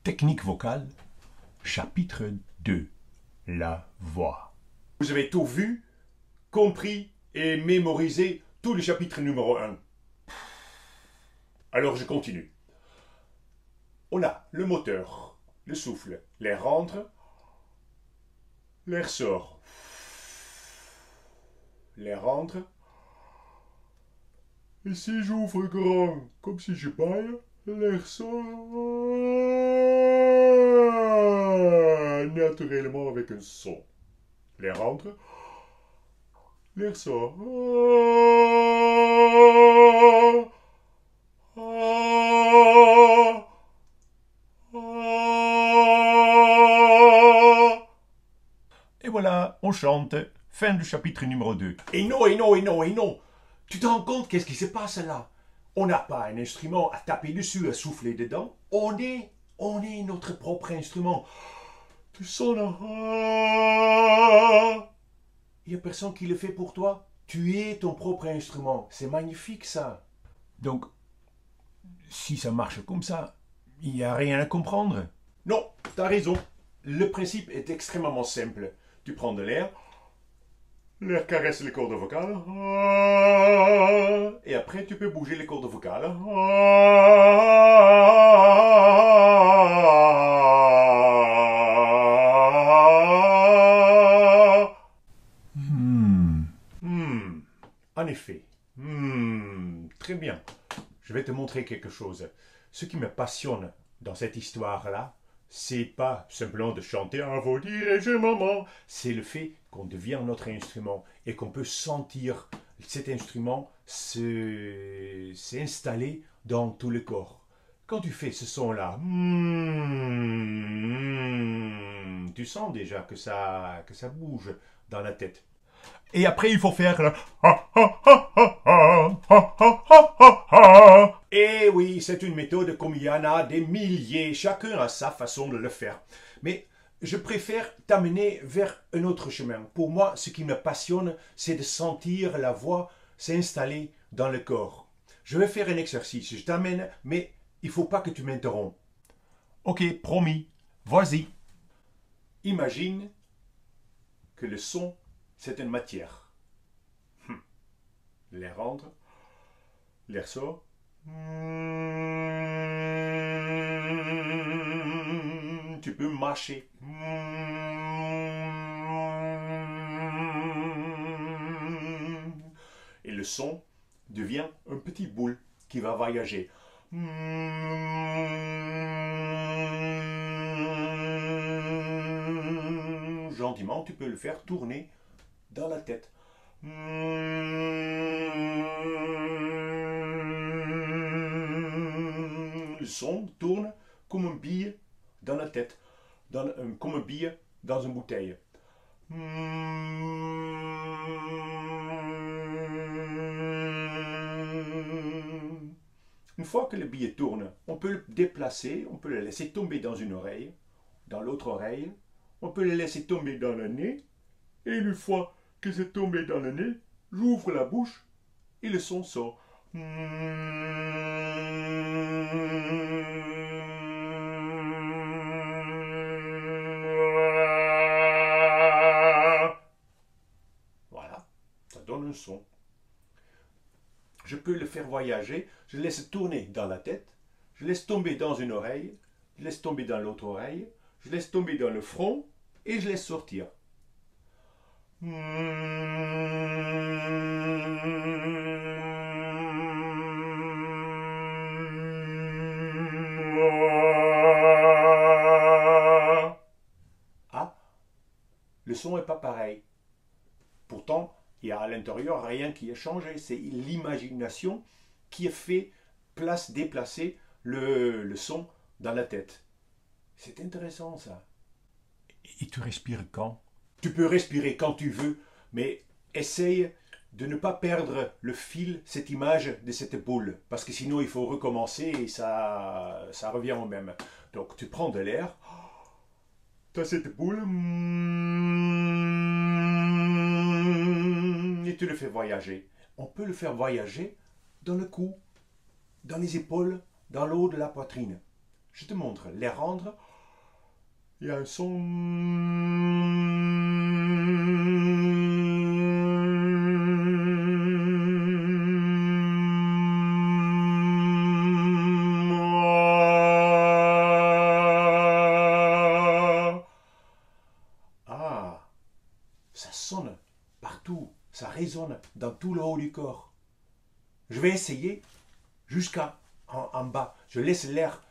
Technique vocale, chapitre 2, la voix. Vous avez tout vu, compris et mémorisé tout le chapitre numéro 1. Alors je continue. On a le moteur, le souffle, l'air rentre, l'air sort. L'air rentre. Et si j'ouvre grand, comme si je baille, l'air sort naturellement avec un son. L'air rentre, l'air sort. Et voilà, on chante. Fin du chapitre numéro 2. Et non, et non, et non, et non. Tu te rends compte qu'est-ce qui se passe là? On n'a pas un instrument à taper dessus, à souffler dedans. On est notre propre instrument. Tu sonnes. Il n'y a personne qui le fait pour toi. Tu es ton propre instrument. C'est magnifique ça. Donc, si ça marche comme ça, il n'y a rien à comprendre. Non, tu as raison. Le principe est extrêmement simple. Tu prends de l'air. L'air caresse les cordes vocales. Et après, tu peux bouger les cordes vocales. En effet. Très bien. Je vais te montrer quelque chose. Ce qui me passionne dans cette histoire-là, c'est pas simplement de chanter à vos dirigeants maman, c'est le fait qu'on devient notre instrument et qu'on peut sentir cet instrument s'installer dans tout le corps. Quand tu fais ce son-là, tu sens déjà que ça bouge dans la tête. Et après, il faut faire le Et oui, c'est une méthode comme il y en a des milliers, chacun a sa façon de le faire. Mais je préfère t'amener vers un autre chemin. Pour moi, ce qui me passionne, c'est de sentir la voix s'installer dans le corps. Je vais faire un exercice, je t'amène, mais il ne faut pas que tu m'interromps. Ok, promis, vas-y. Imagine que le son, c'est une matière. L'air rentre, l'air sort. Tu peux mâcher. Et le son devient un petit boule qui va voyager. Gentiment, tu peux le faire tourner dans la tête. Le son tourne comme une bille dans la tête, comme une bille dans une bouteille. Une fois que le billet tourne, on peut le déplacer, on peut le laisser tomber dans une oreille, dans l'autre oreille, on peut le laisser tomber dans le nez, et une fois que c'est tombé dans le nez, j'ouvre la bouche et le son sort. Voilà, ça donne un son. Je peux le faire voyager, je laisse tourner dans la tête, je laisse tomber dans une oreille, je laisse tomber dans l'autre oreille, je laisse tomber dans le front et je laisse sortir. Ah, le son n'est pas pareil. Pourtant, il y a à l'intérieur rien qui a changé. C'est l'imagination qui a fait déplacer le son dans la tête. C'est intéressant ça. Et tu respires quand? Tu peux respirer quand tu veux, mais essaye de ne pas perdre le fil, cette image de cette boule. Parce que sinon, il faut recommencer et ça revient au même. Donc, tu prends de l'air, tu as cette boule, et tu le fais voyager. On peut le faire voyager dans le cou, dans les épaules, dans le haut de la poitrine. Je te montre. Les rendre. Il y a un son. Ah, ça sonne partout. Ça résonne dans tout le haut du corps. Je vais essayer jusqu'à en bas. Je laisse l'air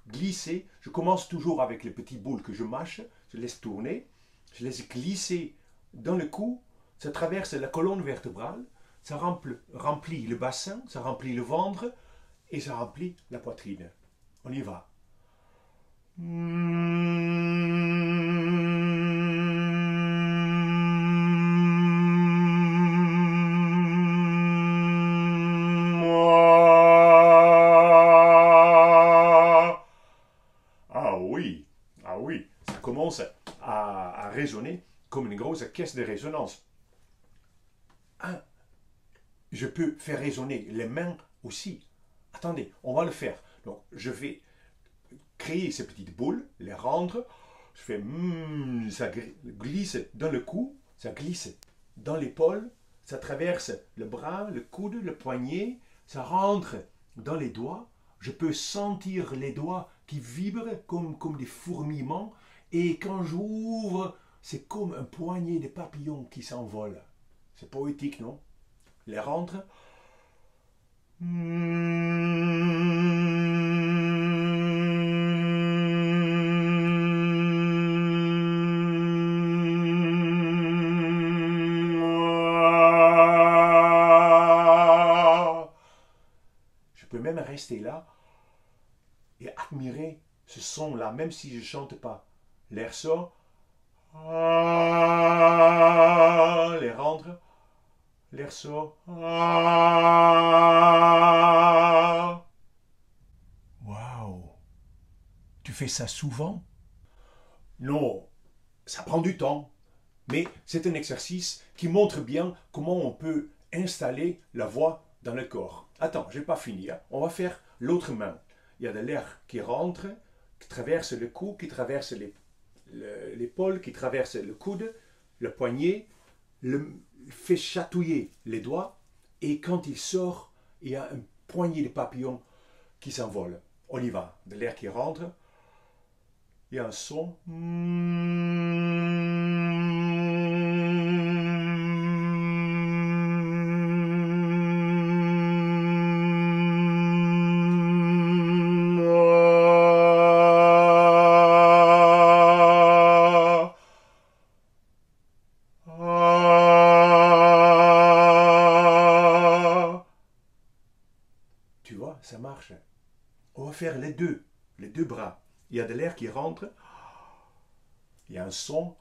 glisser. Je commence toujours avec les petites boules que je mâche. Je laisse tourner. Je laisse glisser dans le cou. Ça traverse la colonne vertébrale. Ça remplit le bassin. Ça remplit le ventre. Et ça remplit la poitrine. On y va. Ah oui, ça commence à résonner comme une grosse caisse de résonance. Ah, je peux faire résonner les mains aussi. Attendez, on va le faire. Donc, je vais créer ces petites boules, les rendre. Je fais ça glisse dans le cou, ça glisse dans l'épaule, ça traverse le bras, le coude, le poignet, ça rentre dans les doigts. Je peux sentir les doigts qui vibrent comme des fourmillements. Et quand j'ouvre, c'est comme un poignet de papillons qui s'envolent. C'est poétique, non? Les rentre. Je peux même rester là et admirer ce son-là, même si je ne chante pas. L'air sort. Les rentre. L'air sort. Waouh! Tu fais ça souvent? Non, ça prend du temps. Mais c'est un exercice qui montre bien comment on peut installer la voix dans le corps. Attends, je n'ai pas fini. Hein. On va faire l'autre main. Il y a de l'air qui rentre, qui traverse le cou, qui traverse l'épaule, qui traverse le coude, le poignet, fait chatouiller les doigts. Et quand il sort, il y a un poignet de papillons qui s'envole. On y va. De l'air qui rentre. Il y a un son. Tu vois, ça marche. On va faire les deux bras. Il y a de l'air qui rentre. Il y a un son.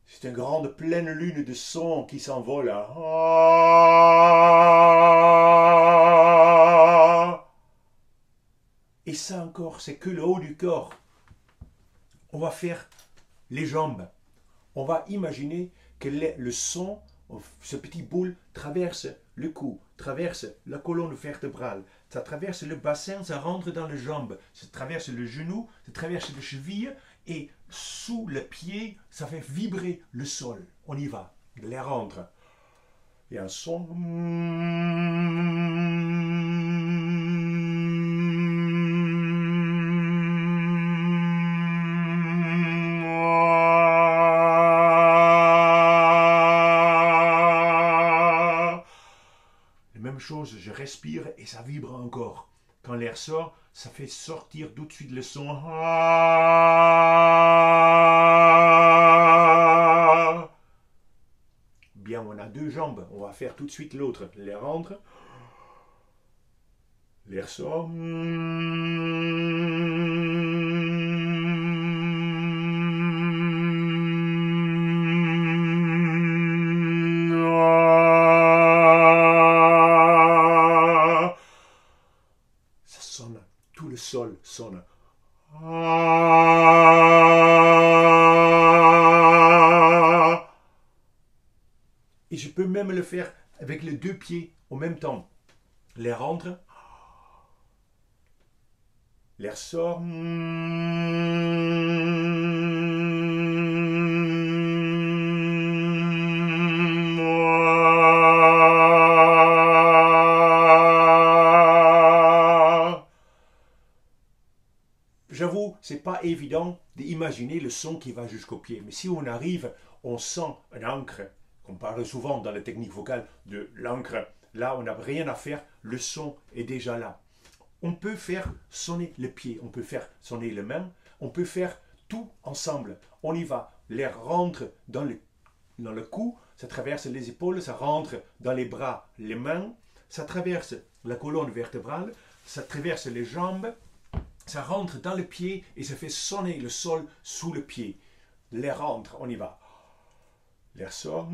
C'est une grande pleine lune de sons qui s'envole. Et ça encore, c'est que le haut du corps. On va faire les jambes. On va imaginer que le son, ce petit boule, traverse le cou, traverse la colonne vertébrale, ça traverse le bassin, ça rentre dans les jambes, ça traverse le genou, ça traverse les chevilles et sous le pied, ça fait vibrer le sol. On y va, les rentre. Il y a un son. Même chose, je respire et ça vibre encore. Quand l'air sort, ça fait sortir tout de suite le son. Bien, on a deux jambes, on va faire tout de suite l'autre. L'air rentre, l'air sort. sol sonne. Et je peux même le faire avec les deux pieds en même temps. L'air rentre, l'air sort. J'avoue, c'est pas évident d'imaginer le son qui va jusqu'au pied. Mais si on arrive, on sent un ancre. On parle souvent dans la technique vocale de l'encre. Là, on n'a rien à faire, le son est déjà là. On peut faire sonner le pied, on peut faire sonner les mains, on peut faire tout ensemble. On y va. L'air rentre dans le cou, ça traverse les épaules, ça rentre dans les bras, les mains, ça traverse la colonne vertébrale, ça traverse les jambes, ça rentre dans le pied et ça fait sonner le sol sous le pied. L'air rentre, on y va. L'air sort.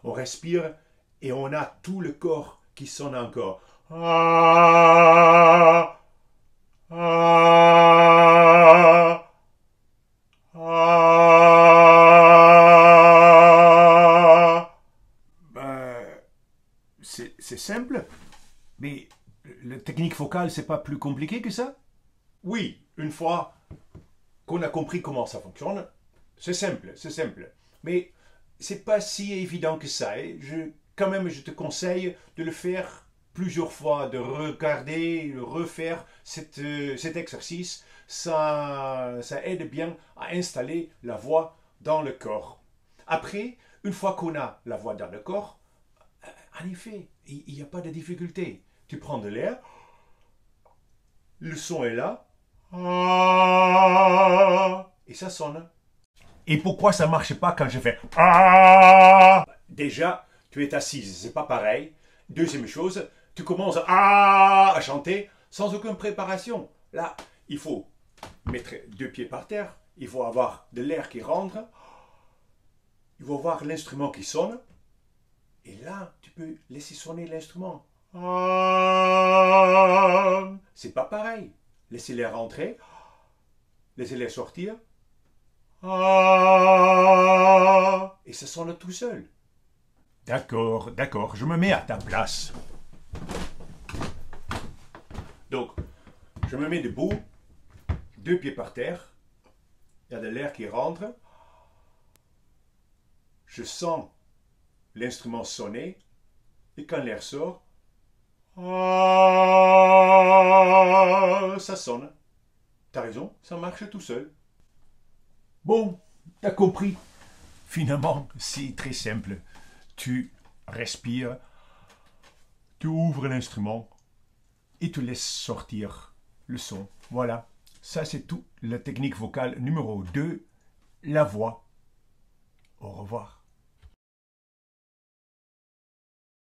On respire et on a tout le corps qui sonne encore. C'est simple, mais la technique vocale, c'est pas plus compliqué que ça? Oui, une fois qu'on a compris comment ça fonctionne, c'est simple, c'est simple. Mais c'est pas si évident que ça. Quand même, je te conseille de le faire plusieurs fois, de regarder, de refaire cet exercice. Ça aide bien à installer la voix dans le corps. Après, une fois qu'on a la voix dans le corps, en effet, il n'y a pas de difficulté. Tu prends de l'air, le son est là, et ça sonne. Et pourquoi ça ne marche pas quand je fais Déjà, tu es assise, c'est pas pareil. Deuxième chose, tu commences à chanter sans aucune préparation. Là, il faut mettre deux pieds par terre, il faut avoir de l'air qui rentre, il faut avoir l'instrument qui sonne. Et là, tu peux laisser sonner l'instrument. C'est pas pareil. Laissez-les rentrer. Laissez-les sortir. Et ça sonne tout seul. D'accord, d'accord. Je me mets à ta place. Donc, je me mets debout. Deux pieds par terre. Il y a de l'air qui rentre. Je sens l'instrument sonner, et quand l'air sort, ça sonne. T'as raison, ça marche tout seul. Bon, t'as compris. Finalement, c'est très simple. Tu respires, tu ouvres l'instrument et tu laisses sortir le son. Voilà, ça c'est tout. La technique vocale numéro 2, la voix. Au revoir.